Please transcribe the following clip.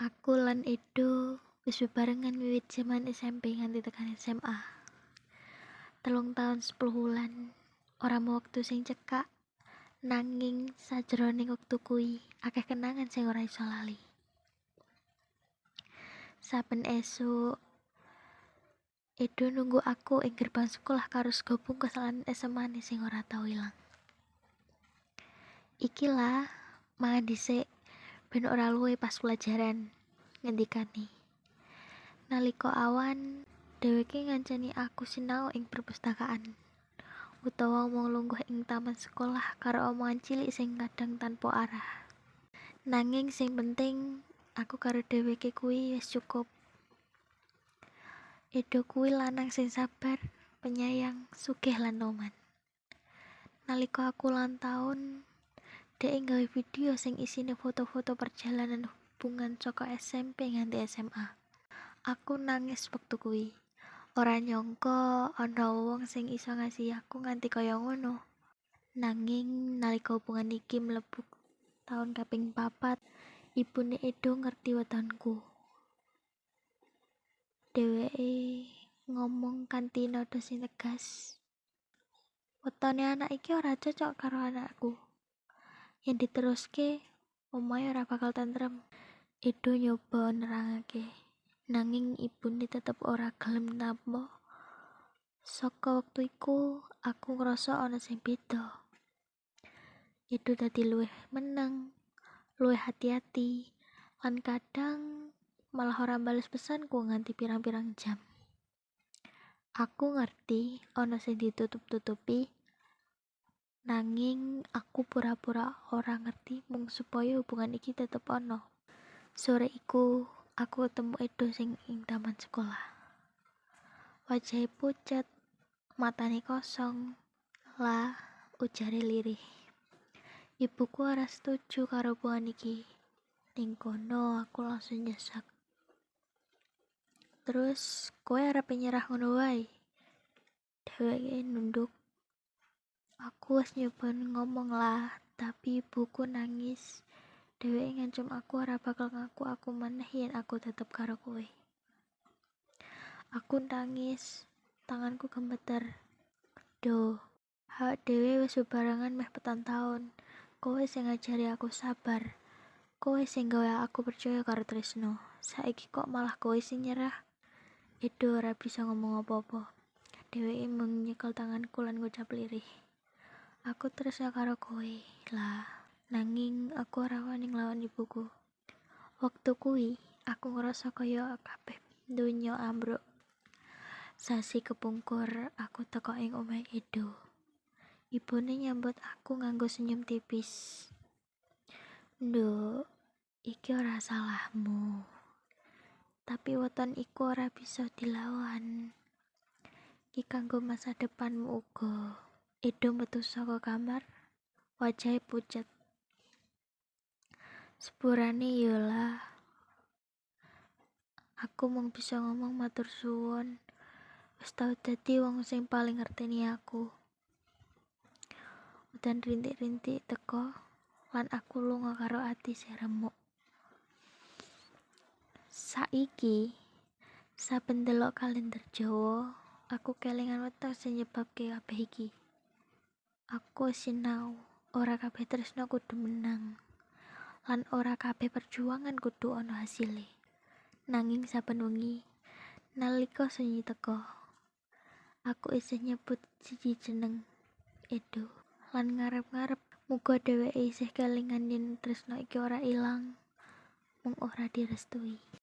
Aku lan Edo wis bebarengan wiwit jaman SMP nganti tekan SMA. 3 tahun 10 wulan. Ora mau wektu sing cekak, nanging sajroning wektu kuwi akeh kenangan sing ora iso lali. Saben esuk Edo nunggu aku ing gerbang sekolah karo sego bungkus lan es manis sing ora tau ilang. Iki lah, mangan dhisik ben ora luwe pas pelajaran, ngendikane. Nalika awan, dheweke ngancani aku sinau ing perpustakaan, utawa mung lungguh ing taman sekolah karo omongan cilik sing kadang tanpa arah. Nanging sing penting, aku karo dheweke kuwi wis cukup. Edo kuwi lanang sing sabar, penyayang, sugih lan noman. Nalika aku ulang tahun, dhek nggawe video sing isine foto-foto perjalanan hubungan saka SMP nganti SMA. Aku nangis wektu kuwi. Ora nyangka ana wong sing iso ngasihi aku nganti kaya ngono. Nanging nalika hubungan iki mlebu taun kaping 4, ibune Edo ngerti wetonku. Dheweke ngomong kanthi nada sing tegas. Wetone anak iki ora cocok karo anakku. Yen diteruske, omahe ora bakal tentrem. Edo nyoba nerangake. Nanging ibune tetep ora gelem nampa. Saka wektu iku, aku ngrasa ana sing beda. Edo dadi luwih meneng, luwih hati-hati, lan kadang malah ora bales pesanku nganti pirang-pirang jam. Aku ngerti ana sing ditutup-tutupi, nanging aku pura-pura ora ngerti mung supaya hubungan iki tetep ana. Sore iku, aku ketemu Edo sing ing taman sekolah. Wajahe pucet, matane kosong, lah ujare lirih. Ibuku ora setuju karo hubungan iki. Ning kono aku langsung nyesak. Terus, kowe arep nyerah ngono wae? Dheweke nunduk. Aku wis nyoba ngomong lah, tapi ibuku nangis. Dheweke ngancam aku ora bakal ngaku aku maneh yen aku tetep karo kowe. Aku nangis, tanganku gemeter. Do, hak dhewe wis bebarengan meh 4 tahun. Kowe sing ngajari aku sabar. Kowe sing gawe aku percaya karo tresno. Saiki kok malah kowe sing nyerah. Edo ora bisa ngomong apa-apa. Dheweke mung nyekel tanganku lan ngucap lirih. Aku tresno karo kowe. Lah, nanging aku ora wani nglawan ibuku. Waktu kuwi, aku ngerasa kaya kabeh donya ambruk. Sasi kepungkur aku teko ing omahe Edo. Ibune nyambut aku nganggo senyum tipis. Nduk, iki ora salahmu. Tapi weton iku ora bisa dilawan. Iki kanggo masa depanmu uga. Edo metu saka kamar, wajahe pucet. Sepurane yolah. Aku mung bisa ngomong matur suwun. Wis tau dadi wong sing paling ngerteni aku. Udan rintik-rintik teko, lan aku lunga karo ati sing remuk. Saiki, saben delok kalender Jawa, aku kelingan weton sing nyebabke kabeh iki. Aku sinau, ora kabeh tresno kudu menang. Lan ora kabeh perjuangan kudu ana hasile. Nanging saben wengi, nalika sunyi teko, aku isih nyebut siji jeneng Edo. Lan ngarep-ngarep muga dheweke isih kelingan yen tresno iki ora ilang, mung ora direstui.